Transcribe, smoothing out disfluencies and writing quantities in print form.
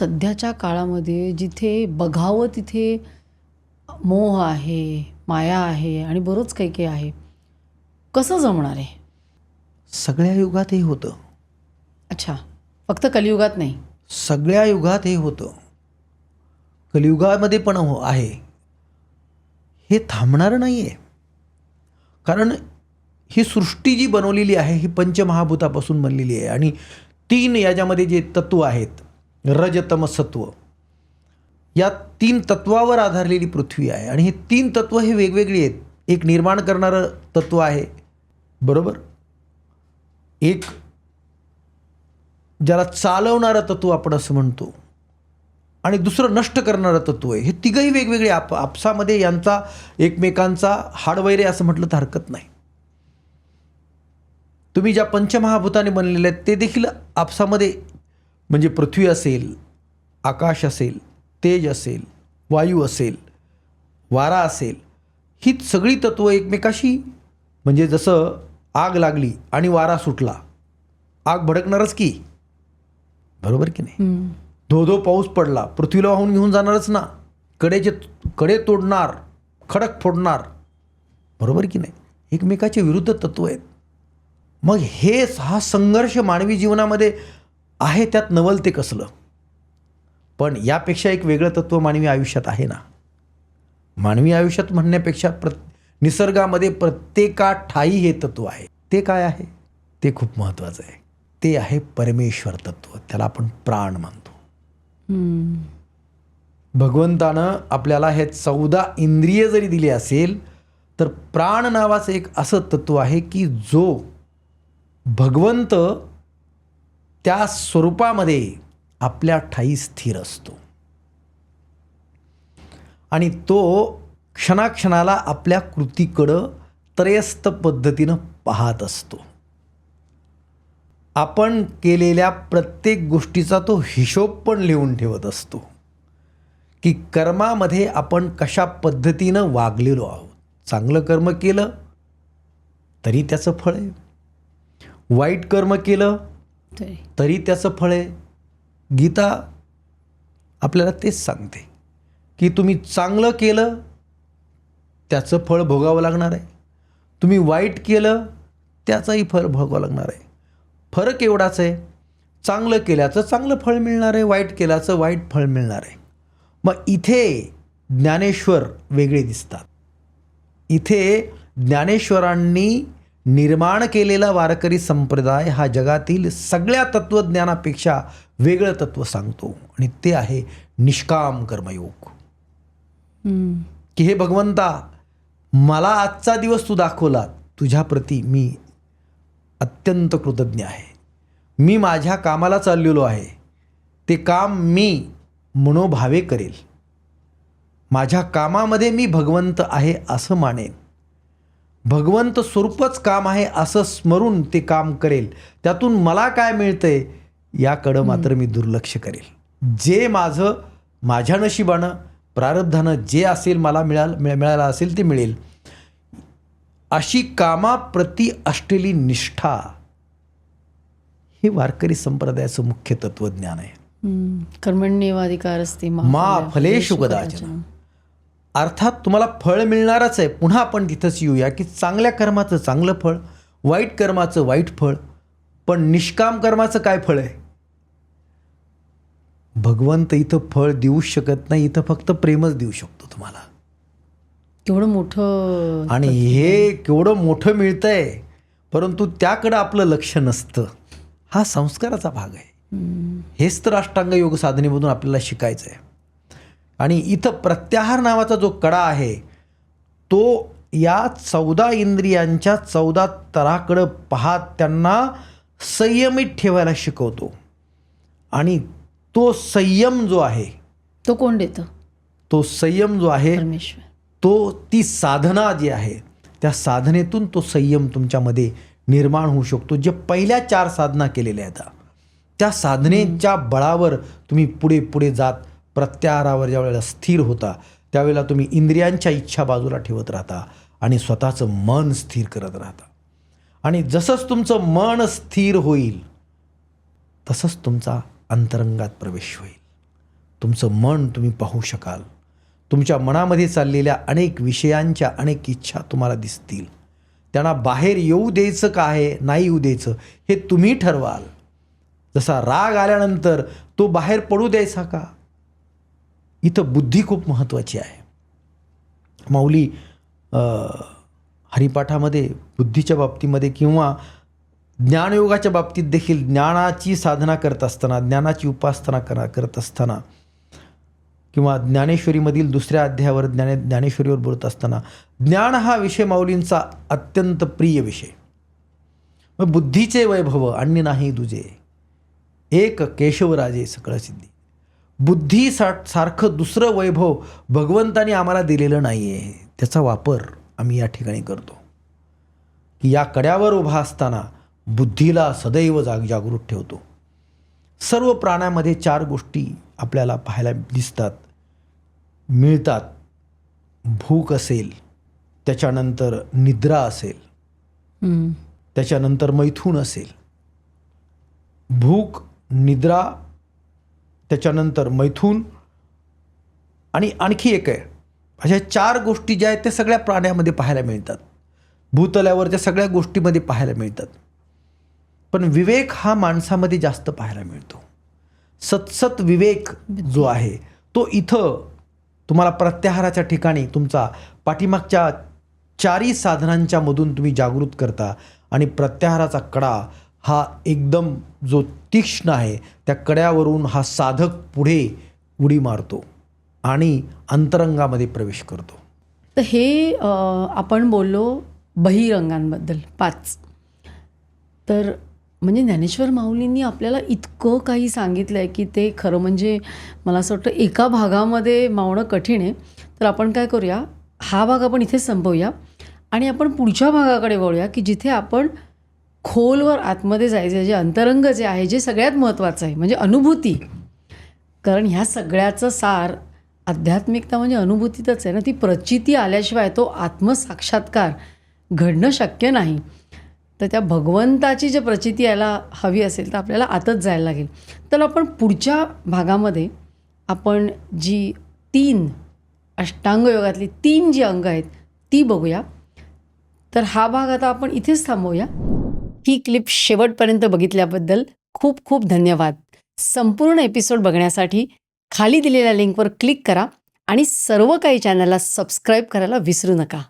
सध्याच्या काळामध्ये जिथे बघावं तिथे मोह आहे, माया आहे आणि बरंच काही काही आहे. कसं जमणार आहे? सगळ्या युगात हे होतं. अच्छा, फक्त कलियुगात नाही. सगळ्या युगात हे होतं. कलियुगामध्ये पण आहे. हे थांबणारं नाही आहे. कारण ही सृष्टी जी बनवलेली आहे ही पंचमहाभूतापासून बनलेली आहे आणि 3 याच्यामध्ये जे तत्व आहेत, रज तम सत्व, या 3 तत्वावर आधारलेली पृथ्वी आहे. आणि हे 3 तत्व हे वेगवेगळी आहेत. एक निर्माण करणारं तत्व आहे, बरोबर. एक ज्याला चालवणारं तत्व आपण असं म्हणतो, आणि दुसरं नष्ट करणारं तत्व आहे. हे तिघंही वेगवेगळे आपसामध्ये यांचा एकमेकांचा हाडवैरे असं म्हटलं तर हरकत नाही. तुम्ही ज्या पंचमहाभूताने बनलेले आहेत ते देखील आपसामध्ये, म्हणजे पृथ्वी असेल, आकाश असेल, तेज असेल, वायू असेल, वारा असेल, ही सगळी तत्व एकमेकाशी, म्हणजे जसं आग लागली आणि वारा सुटला, आग भडकणारच की, बरोबर की नाही. धो पाऊस पडला, पृथ्वीला वाहून घेऊन जाणारच ना. कडे तोडणार, खडक फोडणार, बरोबर की नाही. एकमेकाचे विरुद्ध तत्व आहेत. मग हा संघर्ष मानवी जीवनामध्ये आहे, त्यात नवल ते कसलं. पण यापेक्षा एक वेगळं तत्व मानवी आयुष्यात आहे ना. मानवी आयुष्यात म्हणण्यापेक्षा निसर्गामध्ये प्रत्येका ठाई हे तत्व आहे. ते काय आहे? ते खूप महत्त्वाचं आहे. ते आहे परमेश्वर तत्व. त्याला आपण प्राण म्हणतो. भगवंतानं आपल्याला हे 14 इंद्रिय जरी दिली असेल तर प्राण नावाचं एक असं तत्व आहे की जो भगवंत त्या स्वरूपामध्ये आपल्या ठाई स्थिर असतो आणि तो क्षणाक्षणाला आपल्या कृतीकडं त्रयस्थ पद्धतीनं पाहत असतो. आपण केलेल्या प्रत्येक गोष्टीचा तो हिशोब पण लिहून ठेवत असतो की कर्मामध्ये आपण कशा पद्धतीनं वागलेलो आहोत. चांगलं कर्म केलं तरी त्याचं फळ आहे, वाईट कर्म केलं तरी त्याचं फळ आहे. गीता आपल्याला तेच सांगते की तुम्ही चांगलं केलं त्याचं फळ भोगावं लागणार आहे, तुम्ही वाईट केलं त्याचंही फळ भोगावं लागणार आहे. फरक एवढाच आहे, चांगलं केल्याचं चांगलं फळ मिळणार आहे, वाईट केल्याचं वाईट फळ मिळणार आहे. मग इथे ज्ञानेश्वर वेगळे दिसतात. इथे ज्ञानेश्वरांनी निर्माण केलेला वारकरी संप्रदाय हा जगातील सगळ्या तत्त्वज्ञानापेक्षा वेगळं तत्त्व सांगतो आणि ते आहे निष्काम कर्मयोग. की हे भगवंता, मला आजचा दिवस तू दाखवला, तुझ्याप्रती मी अत्यंत कृतज्ञ आहे. मी माझ्या कामाला चाललेलो आहे, ते काम मी मनोभावे करेल. माझ्या कामामध्ये मी भगवंत आहे असं मानेन, भगवंत स्वरूपच काम आहे असं स्मरून ते काम करेल. त्यातून मला काय मिळतंय याकडं मात्र मी दुर्लक्ष करेल. जे माझ्या नशिबानं प्रारब्धानं जे असेल मला मिळालं असेल ते मिळेल, अशी कामाप्रती असलेली निष्ठा हे वारकरी संप्रदायाचं मुख्य तत्वज्ञान आहे. कर्मण्येवाधिकारस्ते मा फलेषु कदाचन. अर्थात तुम्हाला फळ मिळणारच आहे. पुन्हा आपण तिथंच येऊया की चांगल्या कर्माचं चांगलं फळ, वाईट कर्माचं वाईट फळ. पण निष्काम कर्माचं काय फळ आहे? भगवंत इथं फळ देऊच शकत नाही, इथं फक्त प्रेमच देऊ शकतो तुम्हाला. केवढं मोठं, आणि हे केवढं मोठं मिळतंय, परंतु त्याकडं आपलं लक्ष नसतं. हा संस्काराचा भाग आहे. हेच तर अष्टांग योग साधनेमधून आपल्याला शिकायचं आहे. आणि इथं प्रत्याहार नावाचा जो कडा आहे तो या 14 इंद्रियांच्या 14 तराकडं पाहत त्यांना संयमित ठेवायला शिकवतो. आणि तो संयम जो आहे, तो कोण देतं? तो संयम जो आहे परमेश्वर. ती साधना जी आहे त्या साधनेतून तो संयम तुमच्यामध्ये निर्माण होऊ शकतो. जे पहिल्या 4 साधना केलेल्या आहेत त्या साधनेच्या बळावर तुम्ही पुढे पुढे जात प्रत्याहारावर ज्या वेळेला स्थिर होता त्यावेळेला तुम्ही इंद्रियांच्या इच्छा बाजूला ठेवत राहता आणि स्वतःचं मन स्थिर करत राहता. आणि जसंच तुमचं मन स्थिर होईल तसंच तुमचा अंतरंगात प्रवेश होईल. तुमचं मन तुम्ही पाहू शकाल. तुमच्या मनामध्ये चाललेल्या अनेक विषयांच्या अनेक इच्छा तुम्हाला दिसतील. त्यांना बाहेर येऊ द्यायचं का आहे, नाही येऊ द्यायचं हे तुम्ही ठरवाल. जसा राग आल्यानंतर तो बाहेर पडू द्यायचा का. इथं बुद्धी खूप महत्त्वाची आहे. माऊली हरिपाठामध्ये बुद्धीच्या बाबतीमध्ये किंवा ज्ञानयोगाच्या बाबतीत देखील ज्ञानाची साधना करत असताना, ज्ञानाची उपासना करत असताना किंवा ज्ञानेश्वरीमधील दुसऱ्या अध्यायावर ज्ञानेश्वरीवर बोलत असताना ज्ञान हा विषय माऊलींचा अत्यंत प्रिय विषय. मग बुद्धीचे वैभव अन्य नाही दुजे, एक केशवराजे सकळ सिद्धी. बुद्धी सारखं दुसरं वैभव भगवंतानी आम्हाला दिलेलं नाही आहे. त्याचा वापर आम्ही या ठिकाणी करतो की या कड्यावर उभा असताना बुद्धीला सदैव जागृत ठेवतो. सर्व प्राण्यामध्ये 4 गोष्टी आपल्याला पाहायला दिसतात, मिळतात. भूक असेल, त्याच्यानंतर निद्रा असेल, त्याच्यानंतर मैथून असेल. भूक, निद्रा, त्याच्यानंतर मैथून आणि आणखी एक आहे. अशा 4 गोष्टी ज्या आहेत त्या सगळ्या प्राण्यामध्ये पाहायला मिळतात. भूतलावर त्या सगळ्या गोष्टीमध्ये पाहायला मिळतात. पण विवेक हा माणसामध्ये जास्त पाहायला मिळतो. सतसत विवेक जो आहे तो इथं तुम्हाला प्रत्याहाराच्या ठिकाणी तुमचा पाठीमागच्या 4 साधनांच्या मधून तुम्ही जागृत करता आणि प्रत्याहाराचा कडा हा एकदम जो तीक्ष्ण आहे त्या कड्यावरून हा साधक पुढे उडी मारतो आणि अंतरंगामध्ये प्रवेश करतो. तर हे आपण बोललो बहिरंगांबद्दल 5. तर म्हणजे ज्ञानेश्वर माऊलींनी आपल्याला इतकं काही सांगितलं आहे की ते खरं म्हणजे मला असं वाटतं एका भागामध्ये मावणं कठीण आहे. तर आपण काय करूया, हा भाग आपण इथेच संपवूया आणि आपण पुढच्या भागाकडे वळूया की जिथे आपण खोलवर आतमध्ये जायचं, जे अंतरंग जे आहे, जे सगळ्यात महत्त्वाचं आहे म्हणजे अनुभूती. कारण ह्या सगळ्याचं सार आध्यात्मिकता म्हणजे अनुभूतीतच आहे ना. ती प्रचिती आल्याशिवाय तो आत्मसाक्षात्कार घडणं शक्य नाही. तर त्या भगवंताची जे प्रचिती यायला हवी असेल तर आपल्याला आतच जायला लागेल. तर आपण पुढच्या भागामध्ये आपण जी 3 अष्टांग योगातली 3 जी अंग आहेत ती बघूया. तर हा भाग आता आपण इथेच थांबवूया. ही क्लिप शेवटपर्यंत बघितल्याबद्दल खूप खूप धन्यवाद. संपूर्ण एपिसोड बघण्यासाठी खाली दिलेल्या लिंकवर क्लिक करा आणि सर्व काही चॅनलला सबस्क्राईब करायला विसरू नका.